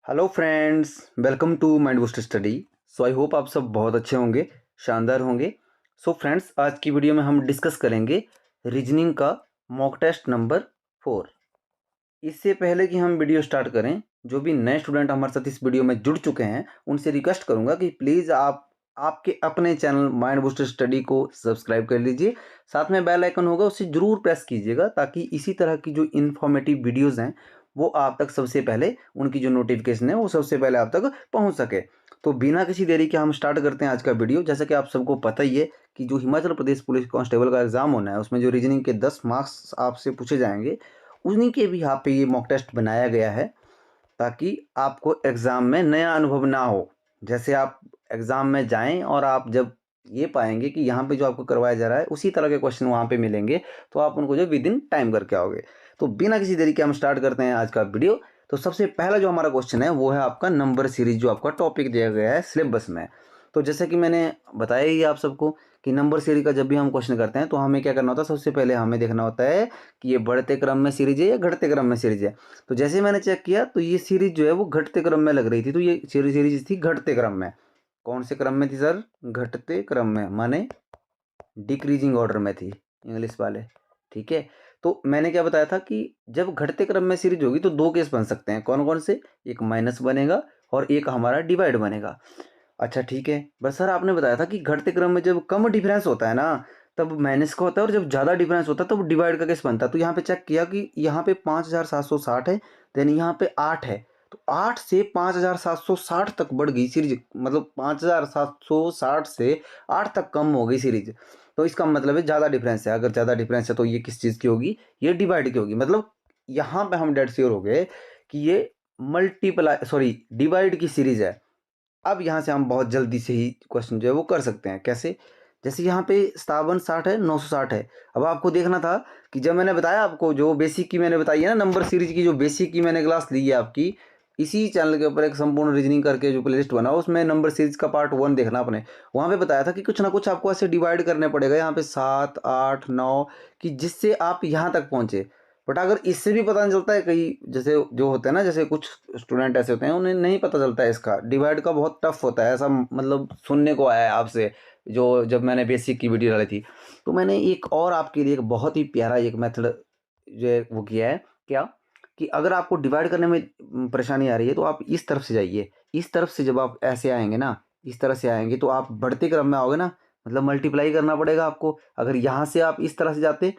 Hello friends, welcome to Mind Boost Study. So I hope आप सब बहुत अच्छे होंगे, शानदार होंगे। सो फ्रेंड्स, आज की वीडियो में हम डिस्कस करेंगे रीजनिंग का मॉक टेस्ट नंबर 4। इससे पहले कि हम वीडियो स्टार्ट करें, जो भी नए स्टूडेंट हमारे साथ इस वीडियो में जुड़ चुके हैं उनसे रिक्वेस्ट करूंगा कि प्लीज़ आप आपके अपने चैनल माइंड बूस्टर स्टडी को सब्सक्राइब कर लीजिए। साथ में बेल आइकन होगा, उसे ज़रूर प्रेस कीजिएगा ताकि इसी तरह की जो इन्फॉर्मेटिव वीडियोज़ हैं वो आप तक सबसे पहले, उनकी जो नोटिफिकेशन है वो सबसे पहले आप तक पहुंच सके। तो बिना किसी देरी के हम स्टार्ट करते हैं आज का वीडियो। जैसा कि आप सबको पता ही है कि जो हिमाचल प्रदेश पुलिस कांस्टेबल का एग्ज़ाम होना है, उसमें जो रीजनिंग के 10 मार्क्स आपसे पूछे जाएंगे, उन्हीं के भी यहाँ पे ये मॉक टेस्ट बनाया गया है ताकि आपको एग्ज़ाम में नया अनुभव ना हो। जैसे आप एग्ज़ाम में जाएं और आप जब ये पाएंगे कि यहाँ पे जो आपको करवाया जा रहा है उसी तरह के क्वेश्चन वहाँ पे मिलेंगे, तो आप उनको जो विद इन टाइम करके आओगे। तो बिना किसी देरी के हम स्टार्ट करते हैं आज का वीडियो। तो सबसे पहला जो हमारा क्वेश्चन है वो है आपका नंबर सीरीज, जो आपका टॉपिक दिया गया है सिलेबस में। तो जैसे कि मैंने बताया ही आप सबको कि नंबर सीरीज का जब भी हम क्वेश्चन करते हैं तो हमें क्या करना होता है, सबसे पहले हमें देखना होता है कि ये बढ़ते क्रम में सीरीज है या घटते क्रम में सीरीज है। तो जैसे मैंने चेक किया तो ये सीरीज जो है वो घटते क्रम में लग रही थी, तो ये सीरीज थी घटते क्रम में। कौन से क्रम में थी सर? घटते क्रम में, माने डिक्रीजिंग ऑर्डर में थी, इंग्लिश वाले। ठीक है, तो मैंने क्या बताया था कि जब घटते क्रम में सीरीज होगी तो दो केस बन सकते हैं। कौन कौन से? एक माइनस बनेगा और एक हमारा डिवाइड बनेगा। अच्छा ठीक है, बस सर आपने बताया था कि घटते क्रम में जब कम डिफरेंस होता है ना तब माइनस का होता है, और जब ज़्यादा डिफरेंस होता है तब डिवाइड का केस बनता है। तो यहाँ पे चेक किया कि यहाँ पे 5760 है, देन यहाँ पे 8 है। तो 8 से 5760 तक बढ़ गई सीरीज, मतलब 5760 से 8 तक कम हो गई सीरीज। तो इसका मतलब है ज़्यादा डिफरेंस है। अगर ज़्यादा डिफरेंस है तो ये किस चीज़ की होगी? ये डिवाइड की होगी। मतलब यहाँ पे हम डेड श्योर हो गए कि ये डिवाइड की सीरीज है। अब यहाँ से हम बहुत जल्दी से ही क्वेश्चन जो है वो कर सकते हैं। कैसे? जैसे यहाँ पे 5760 है, 960 है। अब आपको देखना था कि जब मैंने बताया आपको, जो बेसिक की मैंने बताई है ना, नंबर सीरीज की जो बेसिक की मैंने क्लास ली है आपकी, इसी चैनल के ऊपर एक संपूर्ण रीजनिंग करके जो प्लेलिस्ट बना, उसमें नंबर सीरीज का पार्ट 1 देखना आपने। वहाँ पे बताया था कि कुछ ना कुछ आपको ऐसे डिवाइड करने पड़ेगा यहाँ पे 7, 8, 9, कि जिससे आप यहाँ तक पहुँचे। बट अगर इससे भी पता नहीं चलता है, कई जैसे जो होते हैं ना, जैसे कुछ स्टूडेंट ऐसे होते हैं उन्हें नहीं पता चलता है इसका डिवाइड का, बहुत टफ होता है ऐसा, मतलब सुनने को आया है आपसे, जो जब मैंने बेसिक की वीडियो डाली थी। तो मैंने एक और आपके लिए एक बहुत ही प्यारा एक मेथड जो है वो किया है। क्या? कि अगर आपको डिवाइड करने में परेशानी आ रही है तो आप इस तरफ से जाइए। इस तरफ से जब आप ऐसे आएंगे ना, इस तरह से आएंगे तो आप बढ़ते क्रम में आओगे ना, मतलब मल्टीप्लाई करना पड़ेगा आपको। अगर यहाँ से आप इस तरह से जाते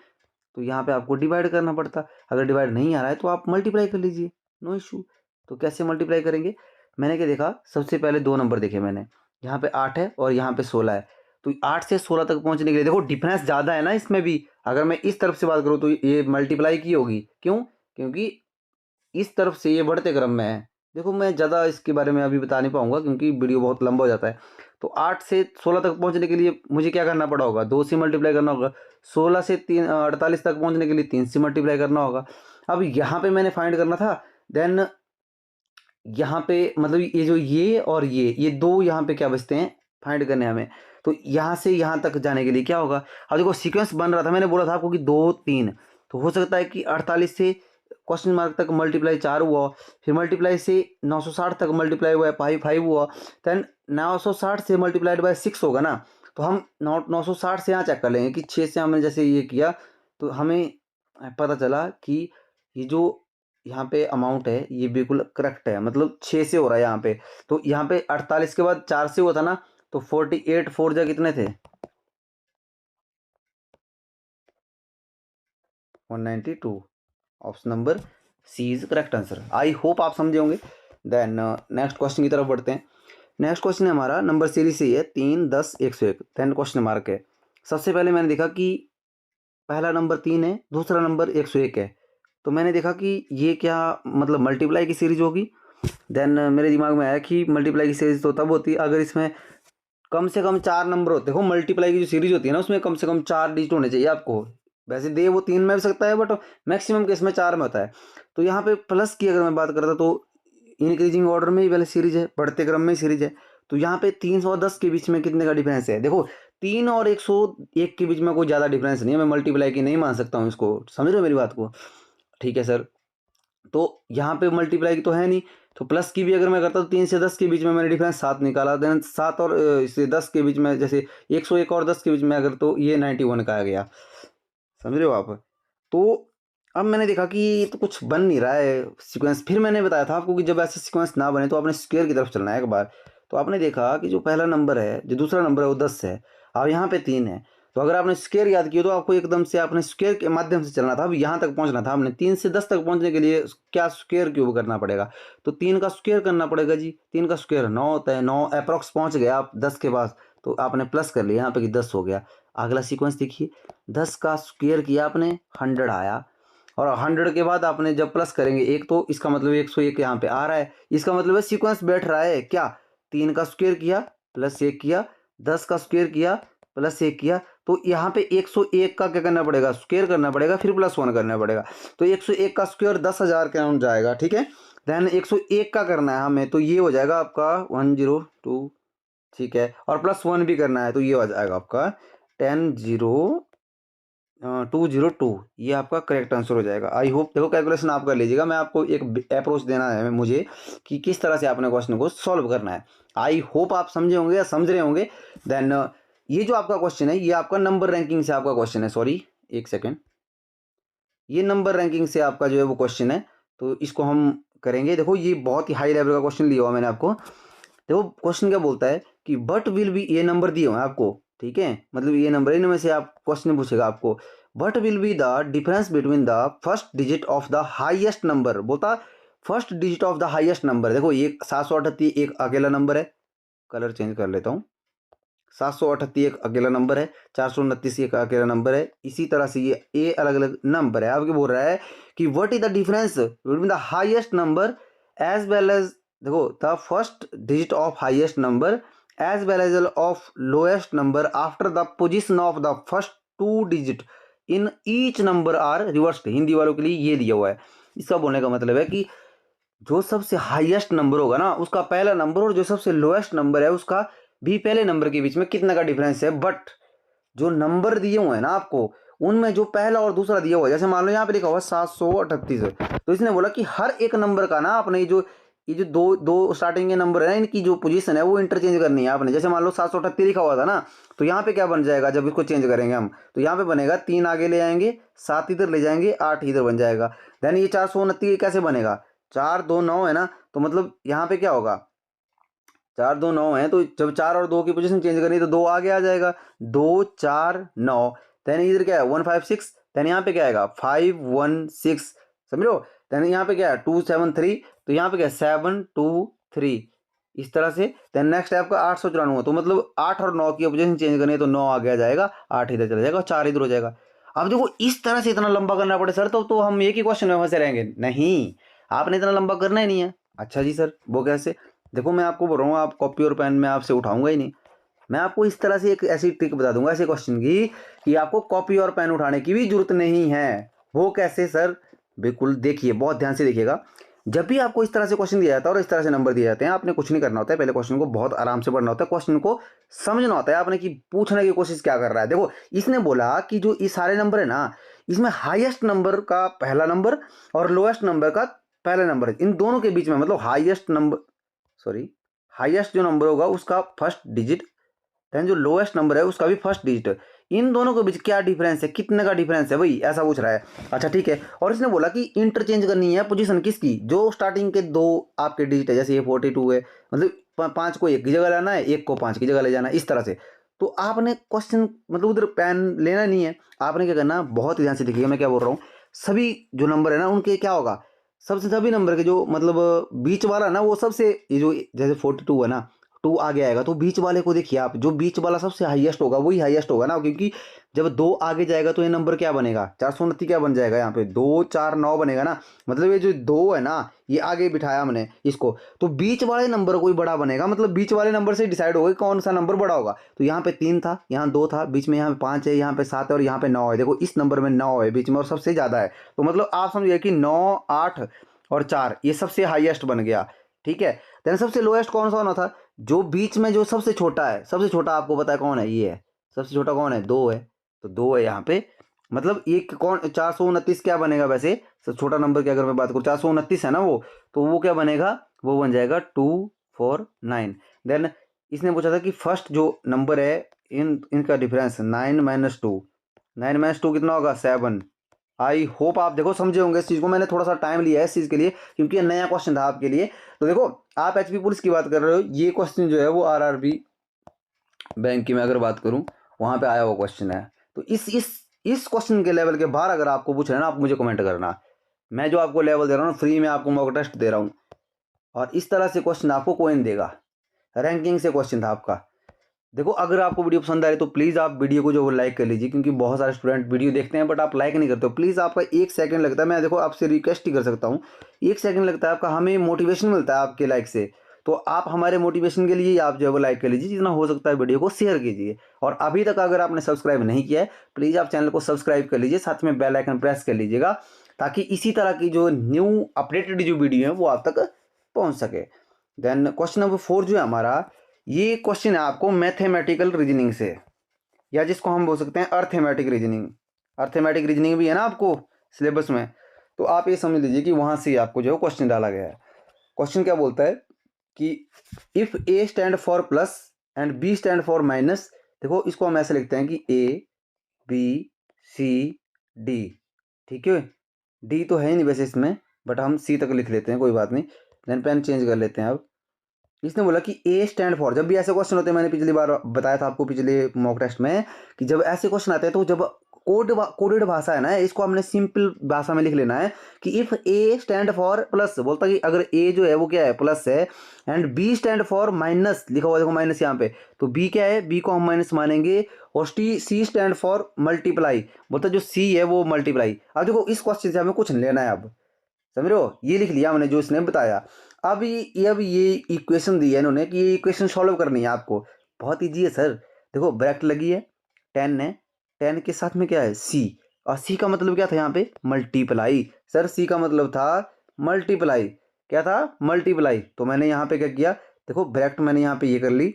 तो यहाँ पे आपको डिवाइड करना पड़ता। अगर डिवाइड नहीं आ रहा है तो आप मल्टीप्लाई कर लीजिए, नो इशू। तो कैसे मल्टीप्लाई करेंगे? मैंने क्या देखा, सबसे पहले दो नंबर देखे मैंने, यहाँ पे 8 है और यहाँ पे 16 है। तो 8 से 16 तक पहुँचने के लिए देखो डिफरेंस ज़्यादा है ना इसमें भी। अगर मैं इस तरफ से बात करूँ तो ये मल्टीप्लाई की होगी। क्यों? क्योंकि इस तरफ से ये बढ़ते क्रम में है। देखो मैं ज़्यादा इसके बारे में अभी बता नहीं पाऊँगा क्योंकि वीडियो बहुत लंबा हो जाता है। तो 8 से 16 तक पहुँचने के लिए मुझे क्या करना पड़ा होगा? 2 से मल्टीप्लाई करना होगा। 16 से 48 तक पहुँचने के लिए 3 से मल्टीप्लाई करना होगा। अब यहाँ पे मैंने फाइंड करना था, देन यहाँ पे मतलब ये जो ये और ये दो यहाँ पे क्या बचते हैं फाइंड करने हमें। तो यहाँ से यहाँ तक जाने के लिए क्या होगा? अब देखो सीक्वेंस बन रहा था, मैंने बोला था आपको कि 2, 3। तो हो सकता है कि 48 से क्वेश्चन मार्क तक मल्टीप्लाई 4 हुआ, फिर मल्टीप्लाई से 960 तक मल्टीप्लाई हुआ है 5 हुआ, देन 960 से मल्टीप्लाइड बाय 6 होगा ना। तो हम 960 से यहाँ चेक कर लेंगे कि 6 से हमने जैसे ये किया तो हमें पता चला कि ये जो यहाँ पे अमाउंट है ये बिल्कुल करेक्ट है, मतलब 6 से हो रहा है यहाँ पे। तो यहाँ पे 48 के बाद 4 से हुआ था ना, तो 48 4 जा कितने थे? 192। Option number C is correct answer. I hope आप समझे होंगे। देन नेक्स्ट क्वेश्चन की तरफ बढ़ते हैं। नेक्स्ट क्वेश्चन है हमारा नंबर सीरीज से ही है, 3, 10, 101। देन क्वेश्चन मार्क है। सबसे पहले मैंने देखा कि पहला नंबर 3 है, दूसरा नंबर 101 है। तो मैंने देखा कि ये क्या मतलब मल्टीप्लाई की सीरीज होगी। देन मेरे दिमाग में आया कि मल्टीप्लाई की सीरीज तो तब होती है अगर इसमें कम से कम 4 नंबर होते। देखो मल्टीप्लाई की जो सीरीज होती है ना उसमें कम से कम 4 डिजिट होने चाहिए आपको। वैसे दे वो 3 में भी सकता है बट मैक्सिमम केस में 4 में होता है। तो यहाँ पे प्लस की अगर मैं बात करता तो इंक्रीजिंग ऑर्डर में ही पहले सीरीज है, बढ़ते क्रम में ही सीरीज है। तो यहाँ पे 310 के बीच में कितने का डिफरेंस है? देखो 3 और 101 के बीच में कोई ज़्यादा डिफरेंस नहीं है, मैं मल्टीप्लाई की नहीं मान सकता हूँ इसको। समझ रहे हो मेरी बात को? ठीक है सर। तो यहाँ पे मल्टीप्लाई की तो है नहीं, तो प्लस की भी अगर मैं करता तो 3 से 10 के बीच में मैंने डिफरेंस 7 निकाला, देन 7 और इससे 10 के बीच में, जैसे 101 और 10 के बीच में अगर, तो ये 91 का आ गया। समझ रहे हो आप? तो अब मैंने देखा कि ये तो कुछ बन नहीं रहा है सीक्वेंस। फिर मैंने बताया था आपको कि जब ऐसे सीक्वेंस ना बने तो आपने स्क्वायर की तरफ चलना है एक बार। तो आपने देखा कि जो पहला नंबर है, जो दूसरा नंबर है वो 10 है, अब यहाँ पे 3 है, तो अगर आपने स्क्वायर याद किया तो आपको एकदम से आपने स्क्वायर के माध्यम से चलना था। अब यहाँ तक पहुँचना था आपने, 3 से 10 तक पहुँचने के लिए क्या स्क्वायर क्यूब करना पड़ेगा, तो 3 का स्क्वायर करना पड़ेगा जी। 3 का स्क्वायर 9 होता है, 9 अप्रॉक्स पहुँच गए आप 10 के पास, तो आपने प्लस कर लिया यहाँ पे कि 10 हो गया। अगला सीक्वेंस देखिए, 10 का स्क्वायर किया आपने, 100 आया, और 100 के बाद आपने जब प्लस करेंगे एक, तो इसका मतलब 101 यहाँ पे आ रहा है, इसका मतलब है सीक्वेंस बैठ रहा है क्या। 3 का स्क्वायर किया प्लस 1 किया, 10 का स्क्वायर किया प्लस 1 किया, तो यहाँ पे 101 का क्या करना पड़ेगा, स्क्वायर करना पड़ेगा, फिर प्लस 1 करना पड़ेगा। तो 101 का स्क्वायर 10,000 के राउंड जाएगा, ठीक है। देन 101 का करना है हमें, तो ये हो जाएगा आपका 102, ठीक है, और प्लस 1 भी करना है, तो ये हो जाएगा आपका 202। ये आपका करेक्ट आंसर हो जाएगा। आई होप, देखो कैलकुलेशन आप कर लीजिएगा, मैं आपको एक अप्रोच देना है मुझे कि किस तरह से आपने क्वेश्चन को सॉल्व करना है। आई होप आप समझे होंगे या समझ रहे होंगे। देन ये जो आपका क्वेश्चन है, ये आपका नंबर रैंकिंग से आपका क्वेश्चन है, सॉरी एक सेकेंड, ये नंबर रैंकिंग से आपका जो है वो क्वेश्चन है, तो इसको हम करेंगे। देखो ये बहुत ही हाई लेवल का क्वेश्चन लिया हुआ मैंने आपको। देखो क्वेश्चन क्या बोलता है कि बट विल बी, ये नंबर दिए हुए हैं आपको, ठीक है, मतलब ये नंबर, इनमें से आप क्वेश्चन पूछेगा आपको, but will be the difference between the first digit of the highest number. बोलता first digit of the highest number. देखो ये 738 एक अकेला नंबर है, कलर चेंज कर लेता हूँ, 738 एक अकेला नंबर है, 429 एक अकेला नंबर है, इसी तरह से ये अलग अलग नंबर है। आपके बोल रहा है कि what is the difference between the highest number as well as, देखो the first digit of highest number as well as of lowest number after the position of the first 2 digit in each number are reversed. Hindi वालों के लिए ये दिया हुआ है। इसका बोलने का मतलब है कि जो सबसे हाईएस्ट नंबर होगा ना उसका पहला नंबर, और जो सबसे लोएस्ट नंबर है उसका भी पहले नंबर के बीच में कितना का डिफरेंस है। बट जो नंबर दिए हुए हैं ना आपको, उनमें जो पहला और दूसरा दिया हुआ है, जैसे मान लो यहाँ पे लिखा हुआ 738, तो इसने बोला कि हर एक नंबर का ना आपने ये जो दो दो स्टार्टिंग के नंबर है ना, इनकी जो पोजीशन है वो इंटरचेंज करनी है आपने। जैसे मान लो 738 लिखा हुआ था ना, तो यहाँ पे क्या बन जाएगा जब इसको चेंज करेंगे हम, तो यहाँ पे बनेगा 3 आगे ले आएंगे, 7 इधर ले जाएंगे, 8 इधर बन जाएगा। देन ये 429 कैसे बनेगा, 4 2 9 है ना, तो मतलब यहाँ पे क्या होगा, 4 2 9 है, तो जब 4 और 2 की पोजीशन चेंज करनी है तो 2 आगे आ जाएगा, 2 4 9। देन इधर क्या है 156, देन यहाँ पे क्या आएगा 516, समझ लो। देन यहाँ पे क्या है 273, तो यहाँ पे क्या है 723, इस तरह से। देन नेक्स्ट है आपका 894, तो मतलब 8 और 9 की पोजीशन चेंज करनी है तो 9 आगे आ जाएगा, 8 इधर चला जाएगा, 4 इधर हो जाएगा। अब देखो इस तरह से इतना लंबा करना पड़े सर, तो हम एक ही क्वेश्चन में फंसे रहेंगे। नहीं, आपने इतना लंबा करना ही नहीं है। अच्छा जी सर, वो कैसे? देखो मैं आपको बोल रहा हूँ, आप कॉपी और पेन में आपसे उठाऊंगा ही नहीं, मैं आपको इस तरह से एक ऐसी ट्रिक बता दूंगा ऐसे क्वेश्चन की कि आपको कॉपी और पेन उठाने की भी जरूरत नहीं है। वो कैसे सर? बिल्कुल देखिए, बहुत ध्यान से देखिएगा। जब भी आपको इस तरह से क्वेश्चन दिया जाता है और इस तरह से नंबर दिए जाते हैं, आपने कुछ नहीं करना होता है, पहले क्वेश्चन को बहुत आराम से पढ़ना होता है, क्वेश्चन को समझना होता है आपने कि पूछने की कोशिश क्या कर रहा है। देखो इसने बोला कि जो ये सारे नंबर है ना, इसमें हाईएस्ट नंबर का पहला नंबर और लोएस्ट नंबर का पहला नंबर, इन दोनों के बीच में, मतलब हाईएस्ट नंबर, सॉरी, हाईएस्ट जो नंबर होगा उसका फर्स्ट डिजिट, देन जो लोएस्ट नंबर है उसका भी फर्स्ट डिजिट, इन दोनों के बीच क्या डिफरेंस है, कितने का डिफरेंस है, वही ऐसा पूछ रहा है। अच्छा ठीक है, और इसने बोला कि इंटरचेंज करनी है पोजीशन किसकी, जो स्टार्टिंग के 2 आपके डिजिट है, जैसे ये 42 है, मतलब 5 को 1 की जगह लाना है, 1 को 5 की जगह ले जाना है, इस तरह से। तो आपने क्वेश्चन, मतलब उधर पेन लेना नहीं है, आपने क्या करना, बहुत ही ध्यान से देखिएगा मैं क्या बोल रहा हूँ। सभी जो नंबर है ना उनके क्या होगा, सबसे सभी नंबर के जो मतलब बीच वाला ना, वो सबसे, ये जो जैसे 42 है ना, 2 आगे आएगा, तो बीच वाले को देखिए आप, जो बीच वाला सबसे हाईएस्ट होगा वही हाईएस्ट होगा ना, क्योंकि जब 2 आगे जाएगा तो ये नंबर क्या बनेगा, 429 क्या बन जाएगा, यहाँ पे 2 4 9 बनेगा ना, मतलब ये जो 2 है ना, ये आगे बिठाया हमने इसको, तो बीच वाले नंबर कोई बड़ा बनेगा, मतलब बीच वाले नंबर से डिसाइड होगा कौन सा नंबर बड़ा होगा। तो यहाँ पे 3 था, यहाँ 2 था, बीच में यहाँ पे 5 है, यहाँ पे 7 है, और यहाँ पे 9 है। देखो इस नंबर में 9 है बीच में और सबसे ज़्यादा है, तो मतलब आप समझिए कि 9 8 और 4 ये सबसे हाईएस्ट बन गया, ठीक है। देन सबसे लोएस्ट कौन सा होना था, जो बीच में जो सबसे छोटा है, सबसे छोटा आपको पता है कौन है, ये है सबसे छोटा, कौन है, 2 है, तो 2 है यहाँ पे, मतलब एक कौन 429 क्या बनेगा वैसे, छोटा नंबर की अगर मैं बात करूँ 429 है ना वो, तो वो क्या बनेगा, वो बन जाएगा 249। देन इसने पूछा था कि फर्स्ट जो नंबर है इनका डिफरेंस 9 - 2, 9 - 2 कितना होगा 7। आई होप आप देखो समझे होंगे इस चीज़ को, मैंने थोड़ा सा टाइम लिया है इस चीज़ के लिए क्योंकि ये नया क्वेश्चन था आपके लिए। तो देखो आप एचपी पुलिस की बात कर रहे हो, ये क्वेश्चन जो है वो आरआरबी बैंक की मैं अगर बात करूं वहां पे आया हुआ क्वेश्चन है। तो इस क्वेश्चन के लेवल के बाहर अगर आपको पूछ रहे हैं ना, आप मुझे कमेंट करना। मैं जो आपको लेवल दे रहा हूँ फ्री में आपको मॉक टेस्ट दे रहा हूँ, और इस तरह से क्वेश्चन आपको कोई नहीं देगा। रैंकिंग से क्वेश्चन था आपका। देखो अगर आपको वीडियो पसंद आ रही है तो प्लीज़ आप वीडियो को जो वो लाइक कर लीजिए, क्योंकि बहुत सारे स्टूडेंट वीडियो देखते हैं बट आप लाइक नहीं करते हो। प्लीज़ आपका 1 सेकंड लगता है, मैं देखो आपसे रिक्वेस्ट ही कर सकता हूँ, 1 सेकंड लगता है आपका, हमें मोटिवेशन मिलता है आपके लाइक से। तो आप हमारे मोटिवेशन के लिए आप जो है वो लाइक कर लीजिए, जितना हो सकता है वीडियो को शेयर कीजिए। और अभी तक अगर आपने सब्सक्राइब नहीं किया है प्लीज़ आप चैनल को सब्सक्राइब कर लीजिए, साथ में बेल आइकन प्रेस कर लीजिएगा, ताकि इसी तरह की जो न्यू अपडेटेड जो वीडियो है वो आप तक पहुँच सके। देन क्वेश्चन नंबर 4 जो है हमारा, ये क्वेश्चन है आपको मैथमेटिकल रीजनिंग से, या जिसको हम बोल सकते हैं अर्थमेटिक रीजनिंग। अर्थमेटिक रीजनिंग भी है ना आपको सिलेबस में, तो आप ये समझ लीजिए कि वहाँ से आपको जो क्वेश्चन डाला गया है। क्वेश्चन क्या बोलता है कि if A stand for plus and B stand for minus. देखो इसको हम ऐसे लिखते हैं कि ए बी सी डी, ठीक है। डी तो है ही नहीं वैसे इसमें, बट हम सी तक लिख लेते हैं, कोई बात नहीं। देन पेन चेंज कर लेते हैं अब। इसने बोला कि ए स्टैंड फॉर, जब भी ऐसे क्वेश्चन होते हैं, मैंने पिछली बार बताया था आपको पिछले मॉक टेस्ट में कि जब ऐसे क्वेश्चन आते हैं तो जब कोडेड भाषा है ना, इसको हमने सिंपल भाषा में लिख लेना है कि if A stand for plus, बोलता कि अगर ए जो है वो क्या है प्लस है, and B stand for minus, लिखा हुआ देखो माइनस यहाँ पे, तो बी क्या है, बी को हम माइनस मानेंगे, और सी स्टैंड फॉर मल्टीप्लाई, बोलता जो सी है वो मल्टीप्लाई। अब देखो इस क्वेश्चन से हमें कुछ नहीं लेना है, अब समझ रहे हो, ये लिख लिया हमने जो इसने बताया। अब ये इक्वेशन दी है इन्होंने कि ये इक्वेशन सॉल्व करनी है आपको, बहुत ईजी है सर। देखो ब्रैकेट लगी है, 10 है, 10 के साथ में क्या है सी, और सी का मतलब क्या था यहाँ पे मल्टीप्लाई। सर सी का मतलब था मल्टीप्लाई, क्या था मल्टीप्लाई। तो मैंने यहाँ पे क्या किया, देखो ब्रैकेट मैंने यहाँ पे ये कर ली,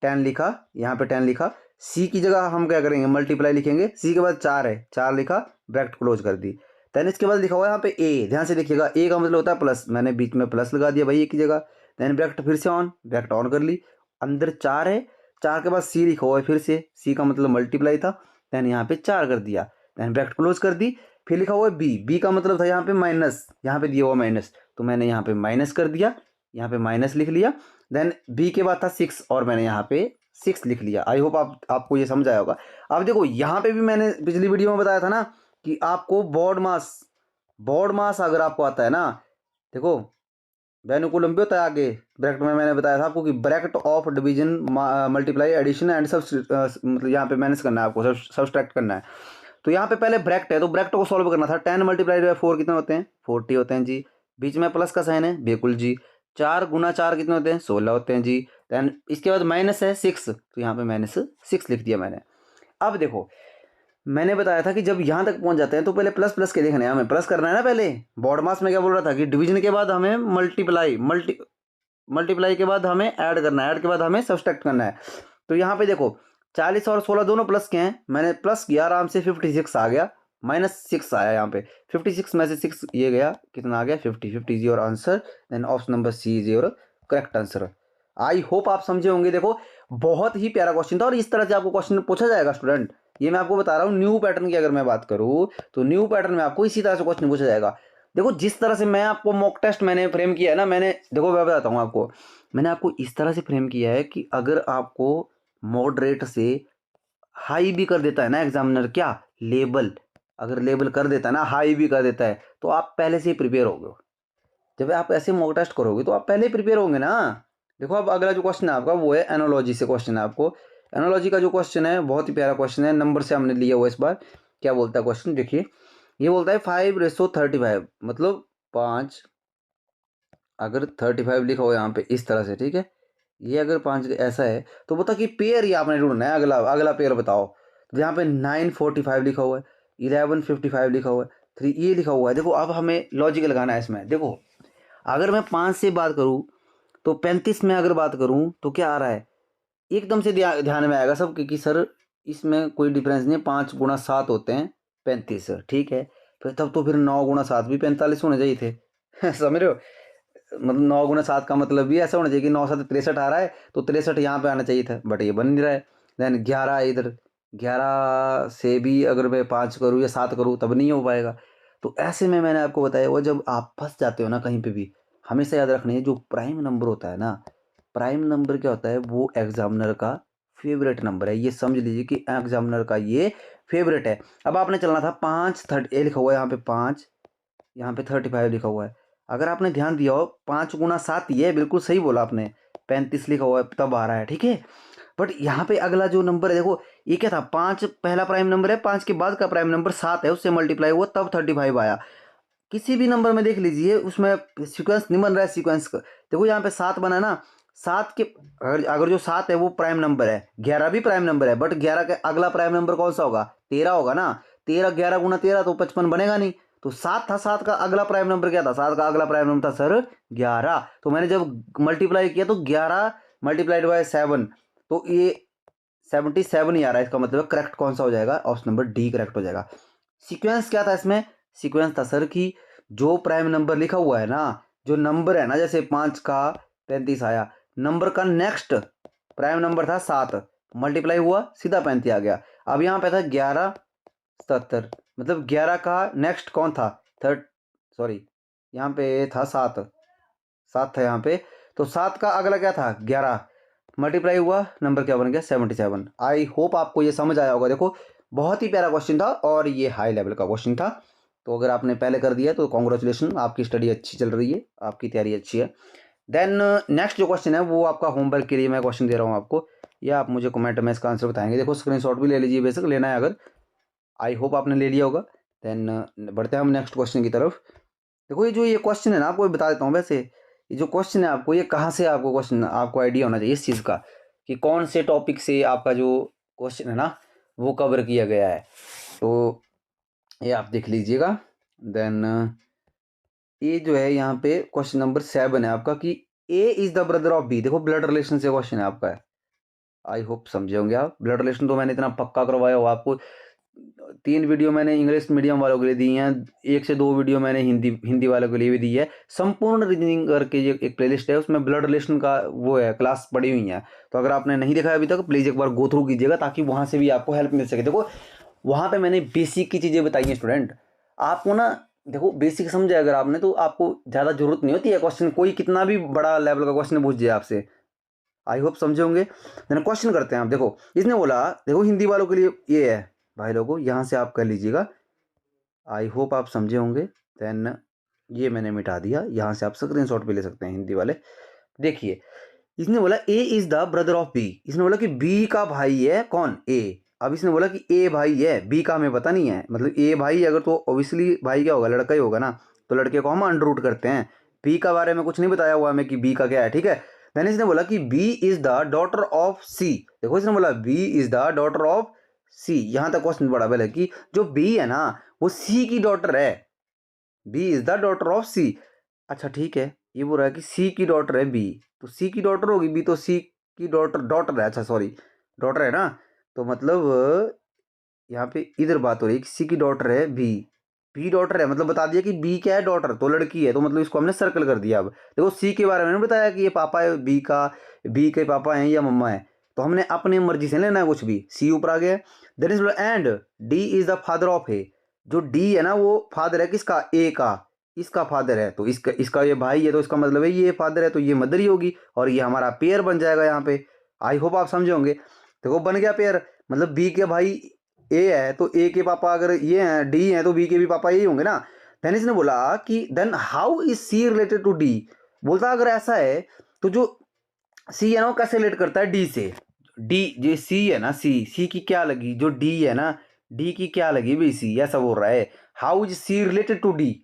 10 लिखा, यहाँ पे 10 लिखा, सी की जगह हम क्या करेंगे मल्टीप्लाई लिखेंगे, सी के बाद 4 है, 4 लिखा, ब्रैकेट क्लोज कर दी। देन इसके बाद लिखा हुआ है यहाँ पे ए, ध्यान से देखिएगा, ए का मतलब होता है प्लस, मैंने बीच में प्लस लगा दिया भाई ए की जगह। देन ब्रैकेट फिर से ऑन, ब्रैकेट ऑन कर ली, अंदर 4 है, 4 के बाद सी लिखा हुआ है फिर से, सी का मतलब मल्टीप्लाई था, देन यहाँ पे 4 कर दिया, देन ब्रैकेट क्लोज कर दी। फिर लिखा हुआ है बी, बी का मतलब था यहाँ पे माइनस, यहाँ पे दिया हुआ माइनस, तो मैंने यहाँ पे माइनस कर दिया, यहाँ पे माइनस लिख लिया। देन बी के बाद था 6, और मैंने यहाँ पे 6 लिख लिया। आई होप आपको ये समझ आया होगा। अब देखो यहाँ पे भी मैंने पिछली वीडियो में बताया था ना कि आपको बोर्ड मास अगर आपको आता है ना, देखो वेनुकुलम भी होता है आगे ब्रैकेट में, मैंने बताया था आपको कि bracket of division multiply addition and सब, मतलब यहाँ पे माइनस करना है आपको, सब्सट्रैक्ट करना है। तो यहाँ पे पहले ब्रैकेट है, तो ब्रैकेट को सॉल्व करना था। 10 मल्टीप्लाइड बाय 4 कितने होते हैं 40 होते हैं जी, बीच में प्लस का साइन है बिल्कुल जी, 4 गुना 4 कितने होते हैं 16 होते हैं जी। देन इसके बाद माइनस है 6, तो यहाँ पे -6 लिख दिया मैंने। अब देखो मैंने बताया था कि जब यहाँ तक पहुँच जाते हैं तो पहले प्लस प्लस के देखने हैं, हमें प्लस करना है ना पहले। बॉड मास में क्या बोल रहा था कि डिवीजन के बाद हमें मल्टीप्लाई के बाद हमें ऐड करना है, ऐड के बाद हमें सब्सट्रैक्ट करना है। तो यहाँ पे देखो 40 और 16 दोनों प्लस के हैं, मैंने प्लस किया आराम से, 56 आ गया, -6 आया यहाँ पे, 56 में से 6 ये गया, कितना आ गया 50 is your answer. Then option number C is your correct answer. I hope आप समझे होंगे। देखो बहुत ही प्यारा क्वेश्चन था, और इस तरह से आपको क्वेश्चन पूछा जाएगा स्टूडेंट, ये मैं आपको बता रहा हूँ। न्यू पैटर्न की अगर मैं बात करूँ तो न्यू पैटर्न में आपको इसी तरह से क्वेश्चन पूछा जाएगा। देखो जिस तरह से मैं आपको मॉक टेस्ट मैंने फ्रेम किया है ना, मैंने देखो मैं बताता हूँ आपको, मैंने आपको इस तरह से फ्रेम किया है कि अगर आपको मॉडरेट से हाई भी कर देता है ना एग्जामिनर, क्या लेबल, अगर लेबल कर देता है ना, हाई भी कर देता है, तो आप पहले से ही प्रिपेयर हो गए। जब आप ऐसे मॉक टेस्ट करोगे तो आप पहले ही प्रिपेयर होंगे ना। देखो अब अगला जो क्वेश्चन है आपका वो है एनोलॉजी से क्वेश्चन है आपको। एनोलॉजी का जो क्वेश्चन है बहुत ही प्यारा क्वेश्चन है, नंबर से हमने लिया हुआ इस बार। क्या बोलता है क्वेश्चन देखिए, ये बोलता है 5:35, मतलब 5, अगर 35 लिखा हो यहाँ पे इस तरह से, ठीक है, ये अगर 5 ऐसा है तो बता कि पेयर ही आपने ढूंढना है, अगला अगला पेयर बताओ। तो यहाँ पे 9:45 लिखा हुआ है, 11:55 लिखा हुआ है, 3 ये लिखा हुआ है। देखो अब हमें लॉजिक लगाना है इसमें। देखो अगर मैं 5 से बात करूँ तो 35 में अगर बात करूँ तो क्या आ रहा है, एकदम से ध्यान में आएगा सब कि सर इसमें कोई डिफरेंस नहीं है, 5 गुणा 7 होते हैं, 35, ठीक है। फिर तब तो फिर 9 गुणा 7 भी 45 होने चाहिए थे। समझ रहे हो? मतलब 9 गुणा 7 का मतलब भी ऐसा होना चाहिए कि 9 7 63 आ रहा है, तो 63 यहाँ पे आना चाहिए था, बट ये बन नहीं रहा है। देन 11 इधर, 11 से भी अगर मैं 5 करूँ या 7 करूँ तब नहीं हो पाएगा। तो ऐसे में मैंने आपको बताया, वो जब आप फंस जाते हो ना कहीं पे भी, हमेशा याद रखना है जो प्राइम नंबर होता है ना, प्राइम नंबर क्या होता है, वो एग्जामिनर का फेवरेट नंबर है। ये समझ लीजिए कि एग्जामिनर का ये फेवरेट है। अब आपने चलना था 5 30, लिखा हुआ है यहाँ पे 5, यहाँ पे 35 लिखा हुआ है। अगर आपने ध्यान दिया हो 5 गुणा 7 ये बिल्कुल सही बोला आपने, 35 लिखा हुआ है तब आ रहा है, ठीक है। बट यहाँ पे अगला जो नंबर है देखो, ये क्या था, 5 पहला प्राइम नंबर है, 5 के बाद का प्राइम नंबर 7 है, उससे मल्टीप्लाई हुआ तब 35 आया। किसी भी नंबर में देख लीजिए उसमें सीक्वेंस नहीं बन रहा है, सीक्वेंस का देखो यहाँ पे 7 बना है ना, 7 के अगर जो 7 है वो प्राइम नंबर है, 11 भी प्राइम नंबर है, बट 11 का अगला प्राइम नंबर कौन सा होगा, 13 होगा ना। 13 11 गुना 13 तो 55 बनेगा नहीं, तो 7 था, 7 का अगला प्राइम नंबर क्या था, 7 का अगला प्राइम नंबर था सर 11। तो मैंने जब मल्टीप्लाई किया तो 11 मल्टीप्लाइड बाय 7, तो ये 77 ही आ रहा है। इसका मतलब करेक्ट कौन सा हो जाएगा, ऑप्शन नंबर डी करेक्ट हो जाएगा। सीक्वेंस क्या था इसमें, सीक्वेंस था सर कि जो प्राइम नंबर लिखा हुआ है ना, जो नंबर है ना, जैसे 5 का 35 आया, नंबर का नेक्स्ट प्राइम नंबर था 7, मल्टीप्लाई हुआ सीधा 35 आ गया। अब यहाँ पे था 11 77, मतलब 11 का नेक्स्ट कौन था, थर्ड, सॉरी यहाँ पे था 7, 7 था यहाँ पे, तो 7 का अगला क्या था 11, मल्टीप्लाई हुआ नंबर क्या बन गया 77। आई होप आपको ये समझ आया होगा। देखो बहुत ही प्यारा क्वेश्चन था और ये हाई लेवल का क्वेश्चन था। तो अगर आपने पहले कर दिया तो कॉन्ग्रेचुलेशन, आपकी स्टडी अच्छी चल रही है, आपकी तैयारी अच्छी है। देन नेक्स्ट जो क्वेश्चन है वो आपका होमवर्क के लिए मैं क्वेश्चन दे रहा हूँ आपको, या आप मुझे कमेंट में इसका आंसर बताएंगे। देखो स्क्रीनशॉट भी ले लीजिए, बेशक लेना है अगर, आई होप आपने ले लिया होगा। देन बढ़ते हैं हम नेक्स्ट क्वेश्चन की तरफ। देखो ये क्वेश्चन है ना, आपको बता देता हूँ वैसे, ये जो क्वेश्चन है आपको, ये कहाँ से आपको क्वेश्चन, आपको आइडिया होना चाहिए इस चीज़ का कि कौन से टॉपिक से आपका जो क्वेश्चन है ना वो कवर किया गया है। तो ये आप देख लीजिएगा। देन ये जो है यहाँ पे क्वेश्चन नंबर 7 है आपका कि A is the brother of B. देखो ब्लड रिलेशन से क्वेश्चन है आपका है, आई होप समझे होंगे आप। ब्लड रिलेशन तो मैंने इतना पक्का करवाया हो आपको, 3 वीडियो मैंने इंग्लिश मीडियम वालों के लिए दी हैं, 1 से 2 वीडियो मैंने हिंदी वालों के लिए भी दी है। संपूर्ण रीजनिंग करके जो एक प्लेलिस्ट है उसमें ब्लड रिलेशन का वो है, क्लास पड़ी हुई है। तो अगर आपने नहीं देखा अभी तक प्लीज़ एक बार गो थ्रू कीजिएगा, ताकि वहाँ से भी आपको हेल्प मिल सके। देखो वहाँ पे मैंने बेसिक की चीज़ें बताई हैं स्टूडेंट, आपको ना देखो बेसिक समझे अगर आपने तो आपको ज़्यादा जरूरत नहीं होती है क्वेश्चन, कोई कितना भी बड़ा लेवल का क्वेश्चन पूछ जाए आपसे, आई होप समझे होंगे। देन क्वेश्चन करते हैं आप। देखो इसने बोला, देखो हिंदी वालों के लिए ये है भाई लोगों, यहाँ से आप कर लीजिएगा, आई होप आप समझे होंगे। देन ये मैंने मिटा दिया, यहाँ से आप स्क्रीनशॉट भी ले सकते हैं हिंदी वाले। देखिए इसने बोला A is the brother of B, इसने बोला कि बी का भाई है कौन, ए। अब इसने बोला कि ए भाई है, बी का हमें पता नहीं है, मतलब ए भाई अगर तो ऑब्वियसली भाई क्या होगा, लड़का ही होगा ना, तो लड़के को हम अंडर रूट करते हैं। बी का बारे में कुछ नहीं बताया हुआ हमें कि बी का क्या है, ठीक है। देन इसने बोला कि B is the daughter of C. देखो इसने बोला B is the daughter of C, यहां तक क्वेश्चन बड़ा पहले कि जो बी है ना वो सी की डॉटर है, B is the daughter of C. अच्छा ठीक है, ये बोल रहा है कि सी की डॉटर है बी, तो सी की डॉटर होगी बी, तो सी की डॉटर डॉटर है, अच्छा सॉरी डॉटर है ना, तो मतलब यहाँ पे इधर बात हो रही है कि सी की डॉटर है बी, बी डॉटर है, मतलब बता दिया कि बी क्या है, डॉटर तो लड़की है, तो मतलब इसको हमने सर्कल कर दिया। अब देखो सी के बारे में नहीं बताया कि ये पापा है बी का, बी के पापा हैं या मम्मा है, तो हमने अपनी मर्जी से लेना है कुछ भी। सी ऊपर आ गया। Then is and D is the father of A, जो डी है ना वो फादर है किसका, ए का, इसका फादर है, तो इसका इसका ये भाई है, तो इसका मतलब है ये फादर है, तो ये मदर ही होगी, और ये हमारा पेयर बन जाएगा यहाँ पे। आई होप आप समझे होंगे। देखो बन गया पेयर, मतलब बी के भाई ए है तो ए के पापा अगर ये हैं डी हैं तो बी के भी पापा यही होंगे ना। देन इसने बोला कि then how is C related to D, बोलता अगर ऐसा है तो जो सी है ना वो कैसे रिलेट करता है डी से। डी जो सी है ना, सी की क्या लगी, जो डी है ना डी की क्या लगी भाई सी, ऐसा बोल रहा है। How is C related to D,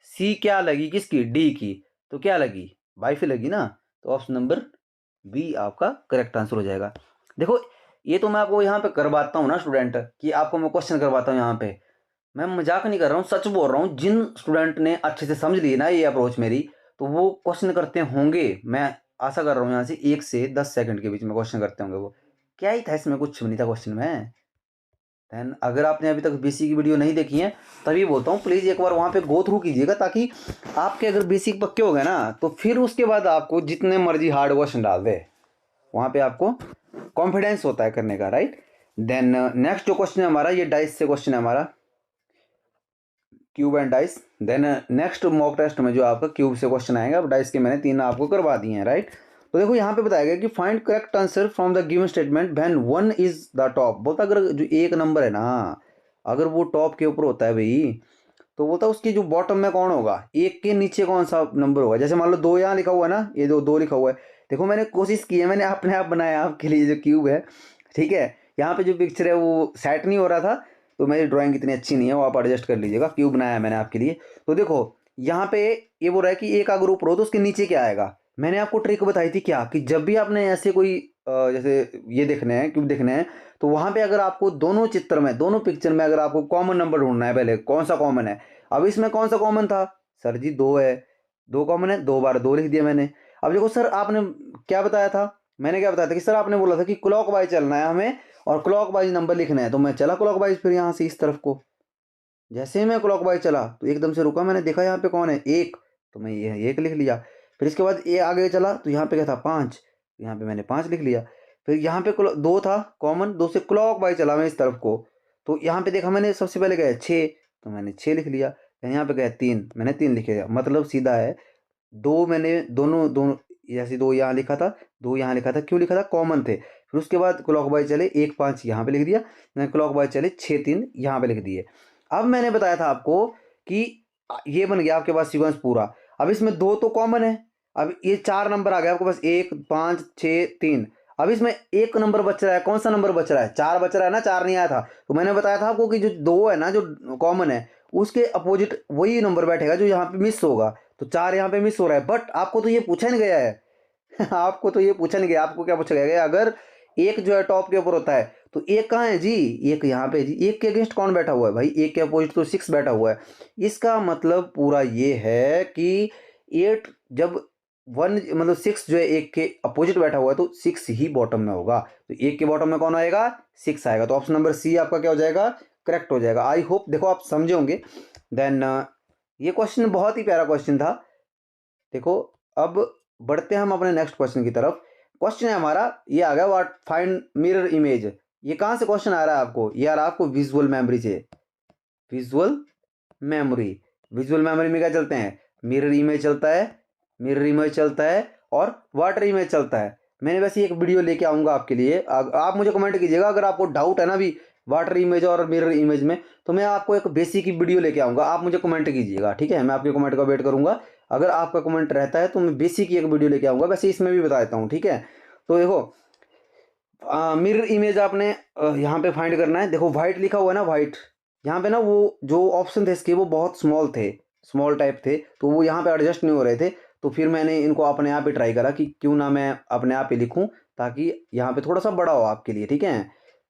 C क्या लगी किसकी, डी की, तो क्या लगी वाइफ लगी ना, तो ऑप्शन नंबर बी आपका करेक्ट आंसर हो जाएगा। देखो ये तो मैं आपको यहाँ पे करवाता हूँ ना स्टूडेंट, कि आपको मैं क्वेश्चन करवाता हूँ यहाँ पे, मैं मजाक नहीं कर रहा हूँ, सच बोल रहा हूँ। जिन स्टूडेंट ने अच्छे से समझ ली ना ये अप्रोच मेरी, तो वो क्वेश्चन करते होंगे, मैं आशा कर रहा हूँ यहाँ से 1 से 10 सेकंड के बीच में क्वेश्चन करते होंगे वो। क्या ही था इसमें, कुछ भी नहीं था क्वेश्चन में। देन अगर आपने अभी तक बेसिक की वीडियो नहीं देखी है तभी बोलता हूँ प्लीज़ एक बार वहाँ पे गो थ्रू कीजिएगा, ताकि आपके अगर बेसिक पक्के हो गए ना तो फिर उसके बाद आपको जितने मर्जी हार्ड क्वेश्चन डाल दे वहाँ पे आपको कॉन्फिडेंस होता है करने का, राइट। देन नेक्स्ट जो क्वेश्चन है हमारा, ये डाइस से क्वेश्चन है हमारा, cube and dice. Then next mock test में जो आपका क्यूब से क्वेश्चन आएगा, अब डाइस के मैंने 3 आपको करवा दिए हैं, राइट। तो देखो यहाँ पे बताया गया कि find correct answer from the given statement when 1 is the top. बोलता अगर जो एक नंबर है ना, अगर वो टॉप के ऊपर होता है भाई, तो बोलता उसकी जो बॉटम में कौन होगा, एक के नीचे कौन सा नंबर होगा। जैसे मान लो 2 यहाँ लिखा हुआ है ना, ये दो लिखा हुआ है। देखो मैंने कोशिश की है, मैंने अपने आप बनाया आपके लिए जो क्यूब है, ठीक है। यहाँ पे जो पिक्चर है वो सेट नहीं हो रहा था, तो मेरी ड्राइंग इतनी अच्छी नहीं है, वो आप एडजस्ट कर लीजिएगा। क्यूब बनाया है मैंने आपके लिए। तो देखो यहाँ पे ये बोल रहा है कि एक अगर ऊपर हो तो उसके नीचे क्या आएगा। मैंने आपको ट्रिक बताई थी क्या, कि जब भी आपने ऐसे कोई जैसे ये देखने हैं, क्यूब देखने हैं, तो वहाँ पे अगर आपको दोनों चित्र में, दोनों पिक्चर में अगर आपको कॉमन नंबर ढूंढना है, पहले कौन सा कॉमन है। अब इसमें कौन सा कॉमन था सर जी, 2 है, 2 कॉमन है, 2 बार 2 लिख दिया मैंने। अब देखो सर आपने क्या बताया था, मैंने क्या बताया था कि सर आपने बोला था कि क्लॉक वाइज चलना है हमें और क्लॉक वाइज नंबर लिखना है। तो मैं चला क्लॉक वाइज, फिर यहाँ से इस तरफ को जैसे ही मैं क्लॉक वाइज चला तो एकदम से रुका, मैंने देखा यहाँ पे कौन है, 1, तो मैं ये 1 लिख लिया। फिर इसके बाद ये आगे चला तो यहाँ पे क्या था, 5, यहाँ पे मैंने 5 लिख लिया। फिर यहाँ पे 2 था कॉमन, 2 से क्लॉक वाइज चला मैं इस तरफ को, तो यहाँ पे देखा मैंने सबसे पहले गया 6, तो मैंने 6 लिख लिया। फिर यहाँ पे गया 3, मैंने 3 लिख लिया। मतलब सीधा है, 2 मैंने दोनों दोनों जैसे 2 यहाँ लिखा था, 2 यहाँ लिखा था, क्यों लिखा था, कॉमन थे। फिर उसके बाद क्लॉक वाइज चले, 1 5 यहाँ पे लिख दिया, क्लॉक वाइज चले 6 3 यहाँ पे लिख दिए। अब मैंने बताया था आपको कि ये बन गया आपके पास सीक्वेंस पूरा। अब इसमें 2 तो कॉमन है, अब ये 4 नंबर आ गया आपके पास, 1 5 6 3। अब इसमें एक नंबर बच रहा है, कौन सा नंबर बच रहा है, 4 बच रहा है ना, 4 नहीं आया था। तो मैंने बताया था आपको कि जो 2 है ना, जो कॉमन है, उसके अपोजिट वही नंबर बैठेगा जो यहाँ पे मिस होगा। तो 4 यहाँ पे मिस हो रहा है, बट आपको तो ये पूछा नहीं गया है आपको तो ये पूछा नहीं गया, आपको क्या पूछा गया, अगर एक जो है टॉप के ऊपर होता है तो एक कहाँ है जी, एक यहाँ पे जी। एक के अगेंस्ट कौन बैठा हुआ है भाई, एक के अपोजिट तो 6 बैठा हुआ है। इसका मतलब पूरा ये है कि 8 जब 1 मतलब 6 जो है एक के अपोजिट बैठा हुआ है तो 6 ही बॉटम में होगा। तो एक के बॉटम में कौन आएगा, 6 आएगा। तो ऑप्शन नंबर सी आपका क्या हो जाएगा, करेक्ट हो जाएगा। आई होप देखो आप समझे होंगे। देन ये क्वेश्चन बहुत ही प्यारा क्वेश्चन था। देखो अब बढ़ते हैं हम अपने नेक्स्ट क्वेश्चन की तरफ। क्वेश्चन है हमारा, ये आ गया व्हाट फाइंड मिरर इमेज। ये कहाँ से क्वेश्चन आ रहा है आपको, ये आ रहा है आपको विजुअल मेमोरी से। विजुअल मेमोरी, विजुअल मेमोरी में क्या चलते हैं, मिरर इमेज चलता है, मिरर इमेज चलता है और वाटर इमेज चलता है। मैंने वैसे एक वीडियो लेके आऊँगा आपके लिए, आप मुझे कमेंट कीजिएगा अगर आपको डाउट है ना भी वाटर इमेज और मिरर इमेज में, तो मैं आपको एक बेसिक की वीडियो लेके आऊँगा, आप मुझे कमेंट कीजिएगा, ठीक है। मैं आपके कमेंट का वेट करूँगा। अगर आपका कमेंट रहता है तो मैं बेसिक की एक वीडियो लेके आऊँगा, वैसे इसमें भी बता देता हूँ, ठीक है। तो देखो मिरर इमेज आपने यहाँ पे फाइंड करना है। देखो वाइट लिखा हुआ है ना, वाइट, यहाँ पे ना वो जो ऑप्शन थे इसके वो बहुत स्मॉल थे, स्मॉल टाइप थे, तो वो यहाँ पे एडजस्ट नहीं हो रहे थे। तो फिर मैंने इनको अपने आप ही ट्राई करा कि क्यों ना मैं अपने आप ही लिखूँ, ताकि यहाँ पे थोड़ा सा बड़ा हो आपके लिए, ठीक है।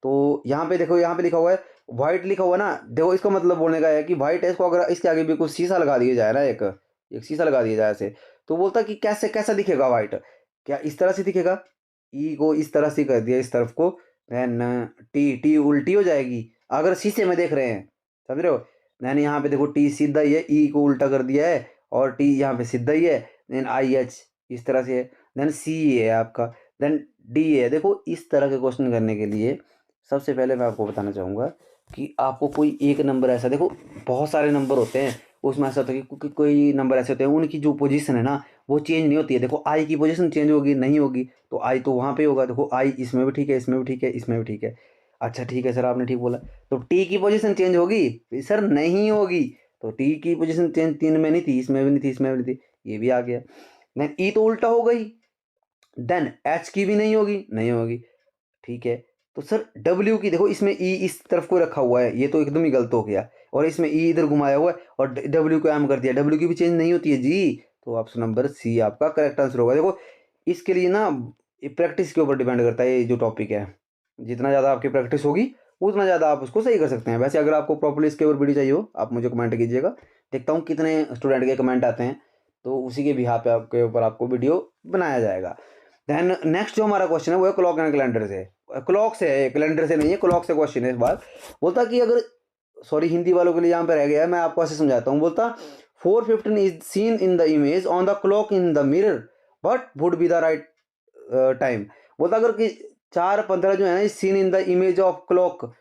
तो यहाँ पे देखो, यहाँ पे लिखा हुआ है वाइट लिखा हुआ है ना, देखो इसका मतलब बोलने का है कि वाइट है, इसको अगर इसके आगे भी कुछ शीशा लगा दिया जाए ना, एक एक शीशा लगा दिया जाए ऐसे, तो बोलता कि कैसे कैसा दिखेगा वाइट, क्या इस तरह से दिखेगा, ई को इस तरह से कर दिया इस तरफ को, देन टी टी उल्टी हो जाएगी अगर शीशे में देख रहे हैं, समझ रहे हो। देन यहाँ पे देखो टी सीधा ही है, ई को उल्टा कर दिया है और टी यहाँ पे सीधा ही है। देन आई एच इस तरह से है, देन सी है आपका, देन डी है। देखो इस तरह के क्वेश्चन करने के लिए सबसे पहले मैं आपको बताना चाहूँगा कि आपको कोई एक नंबर ऐसा, देखो बहुत सारे नंबर होते हैं, उसमें ऐसा होता है कि कोई नंबर ऐसे होते हैं उनकी जो पोजीशन है ना वो चेंज नहीं होती है। देखो आई की पोजीशन चेंज होगी नहीं होगी, तो आई तो वहाँ पे होगा। देखो आई इसमें भी ठीक है, इसमें भी ठीक है, इसमें भी ठीक है। अच्छा ठीक है सर आपने ठीक बोला। तो टी की पोजीशन चेंज होगी सर, नहीं होगी। तो टी की पोजीशन चेंज 3 में नहीं थी, इसमें भी नहीं थी, इसमें भी नहीं थी, ये भी आ गया। देन ई तो उल्टा हो गई। देन एच की भी नहीं होगी, नहीं होगी, ठीक है। तो सर डब्ल्यू की देखो, इसमें ई इस तरफ को रखा हुआ है, ये तो एकदम ही गलत हो गया, और इसमें ई इधर घुमाया हुआ है और डब्ल्यू को एम कर दिया, डब्ल्यू की भी चेंज नहीं होती है जी। तो ऑप्शन नंबर सी आपका करेक्ट आंसर होगा। देखो इसके लिए ना ये प्रैक्टिस के ऊपर डिपेंड करता है, ये जो टॉपिक है, जितना ज़्यादा आपकी प्रैक्टिस होगी उतना ज़्यादा आप उसको सही कर सकते हैं। वैसे अगर आपको प्रॉपर्ली इसके ऊपर वीडियो चाहिए हो, आप मुझे कमेंट कीजिएगा, देखता हूँ कितने स्टूडेंट के कमेंट आते हैं, तो उसी के बिहाफ पे आपके ऊपर आपको वीडियो बनाया जाएगा। देन नेक्स्ट जो हमारा क्वेश्चन है वो है क्लॉक एंड कैलेंडर से। क्लॉक से है, कैलेंडर से नहीं है, क्लॉक से क्वेश्चन है इस बार। बोलता कि अगर, सॉरी हिंदी वालों के लिए यहाँ पे रह गया है, मैं आपको ऐसे समझाता हूँ। बोलता 4:15 is seen in the image on the clock in the mirror but would be the right time. बोलता अगर कि 4:15 जो है ना, seen in the image of clock,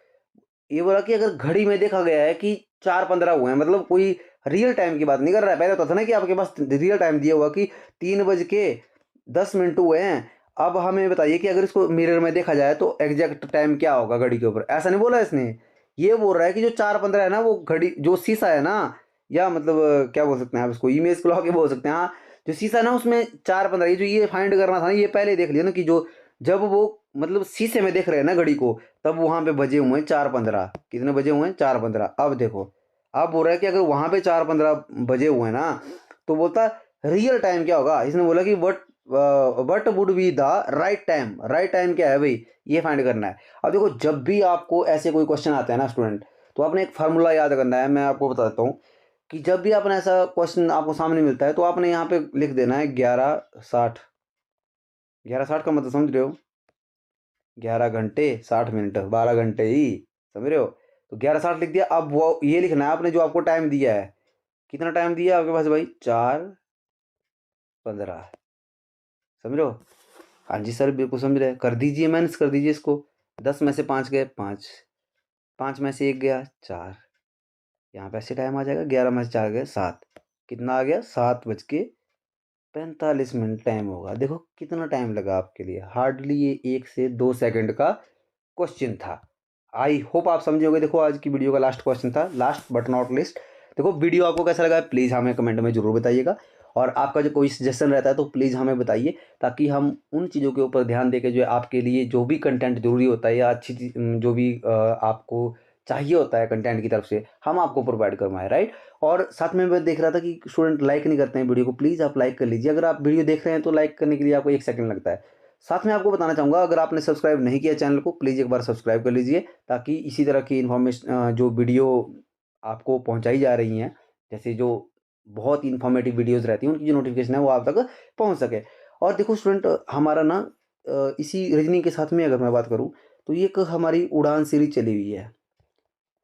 ये बोला कि अगर घड़ी में देखा गया है कि 4:15 हुए हैं, मतलब कोई रियल टाइम की बात नहीं कर रहा है। पहले तो था ना कि आपके पास रियल टाइम दिया हुआ कि 3:10 हुए हैं। अब हमें बताइए कि अगर इसको मिरर में देखा जाए तो एग्जैक्ट टाइम क्या होगा घड़ी के ऊपर। ऐसा नहीं बोला इसने, ये बोल रहा है कि जो 4:15 है ना, वो घड़ी जो शीशा है ना, या मतलब क्या बोल सकते हैं आप इसको, इमेज क्लॉक ही बोल सकते हैं। हाँ, जो शीशा है ना उसमें 4:15, ये जो ये फाइंड करना था ना, ये पहले देख लिया ना कि जो जब वो मतलब शीशे में देख रहे हैं ना घड़ी को, तब वहां पे बजे हुए हैं 4:15। कितने बजे हुए हैं? 4:15। अब देखो, अब बोल रहा है कि अगर वहां पे 4:15 बजे हुए हैं ना, तो बोलता रियल टाइम क्या होगा। इसने बोला कि what would be the right time. Right time क्या है भाई, ये फाइंड करना है। अब देखो, जब भी आपको ऐसे कोई क्वेश्चन आते हैं ना स्टूडेंट, तो आपने एक फार्मूला याद करना है। मैं आपको बता देता हूँ कि जब भी आपने ऐसा क्वेश्चन आपको सामने मिलता है, तो आपने यहाँ पे लिख देना है 11:60। 11:60 का मतलब समझ रहे हो? 11 घंटे 60 मिनट, 12 घंटे ही, समझ रहे हो? तो 11:60 लिख दिया। अब वो ये लिखना है आपने जो आपको टाइम दिया है। कितना टाइम दिया है आपके पास भाई? 4:15, समझ रहे हो? हाँ जी सर, बिल्कुल समझ रहे हैं। कर दीजिए, माइनस कर दीजिए इसको। 10 में से 5 गए, 5, 5 में से 1 गया, 4। यहाँ पे ऐसे टाइम आ जाएगा, 11 में से 4 गए, 7। कितना आ गया? 7:45 टाइम होगा। देखो कितना टाइम लगा आपके लिए, हार्डली ये 1 से 2 सेकंड का क्वेश्चन था। आई होप आप समझे होंगे। देखो आज की वीडियो का लास्ट क्वेश्चन था, लास्ट बट नॉट लिस्ट। देखो वीडियो आपको कैसा लगा है प्लीज़ हमें कमेंट में जरूर बताइएगा, और आपका जो कोई सजेशन रहता है तो प्लीज़ हमें बताइए, ताकि हम उन चीज़ों के ऊपर ध्यान देके जो आपके लिए जो भी कंटेंट जरूरी होता है, या अच्छी चीज जो भी आपको चाहिए होता है कंटेंट की तरफ से, हम आपको प्रोवाइड करवाएं, राइट। और साथ में मैं देख रहा था कि स्टूडेंट लाइक नहीं करते हैं वीडियो को, प्लीज़ आप लाइक कर लीजिए। अगर आप वीडियो देख रहे हैं तो लाइक करने के लिए आपको 1 सेकंड लगता है। साथ में आपको बताना चाहूँगा, अगर आपने सब्सक्राइब नहीं किया चैनल को, प्लीज़ एक बार सब्सक्राइब कर लीजिए, ताकि इसी तरह की इन्फॉर्मेशन जो वीडियो आपको पहुँचाई जा रही हैं, जैसे जो बहुत ही इन्फॉर्मेटिव वीडियोज़ रहती हैं, उनकी जो नोटिफिकेशन है वो आप तक पहुँच सके। और देखो स्टूडेंट, हमारा ना इसी रीजनिंग के साथ में अगर मैं बात करूँ, तो ये एक हमारी उड़ान सीरीज चली हुई है।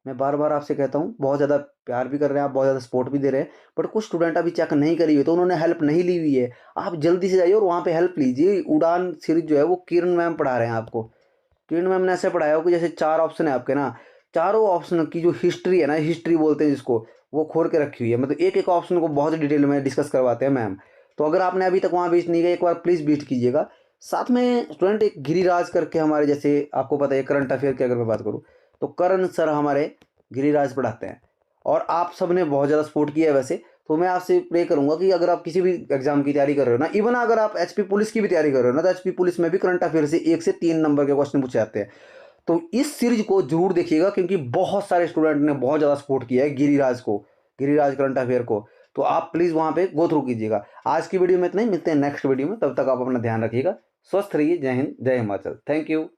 मैं बार बार आपसे कहता हूँ, बहुत ज़्यादा प्यार भी कर रहे हैं आप, बहुत ज़्यादा सपोर्ट भी दे रहे हैं, बट कुछ स्टूडेंट अभी चेक नहीं करी हुई, तो उन्होंने हेल्प नहीं ली हुई है। आप जल्दी से जाइए और वहाँ पे हेल्प लीजिए। उड़ान सीरीज जो है वो किरण मैम पढ़ा रहे हैं आपको। किरण मैम ने ऐसे पढ़ाया हो कि जैसे 4 ऑप्शन है आपके ना, चारों ऑप्शन की जो हिस्ट्री है ना, हिस्ट्री बोलते हैं जिसको, वो खोल के रखी हुई है। मतलब एक एक ऑप्शन को बहुत डिटेल में डिस्कस करवाते हैं मैम। तो अगर आपने अभी तक वहाँ विजिट नहीं किया, एक बार प्लीज़ विजिट कीजिएगा। साथ में स्टूडेंट एक गिरिराज करके हमारे, जैसे आपको पता है करंट अफेयर की अगर मैं बात करूँ, तो करण सर हमारे गिरिराज पढ़ाते हैं, और आप सब ने बहुत ज़्यादा सपोर्ट किया है वैसे। तो मैं आपसे प्रे करूंगा कि अगर आप किसी भी एग्जाम की तैयारी कर रहे हो ना, इवन अगर आप एचपी पुलिस की भी तैयारी कर रहे हो ना, तो एचपी पुलिस में भी करंट अफेयर से 1 से 3 नंबर के क्वेश्चन पूछे जाते हैं। तो इस सीरीज को जरूर देखिएगा, क्योंकि बहुत सारे स्टूडेंट ने बहुत ज़्यादा सपोर्ट किया है गिरिराज को, गिरिराज करंट अफेयर को। तो आप प्लीज़ वहाँ पे गो थ्रू कीजिएगा। आज की वीडियो में इतना ही, मिलते हैं नेक्स्ट वीडियो में, तब तक आप अपना ध्यान रखिएगा। स्वस्थ रहिए। जय हिंद, जय हिमाचल। Thank you.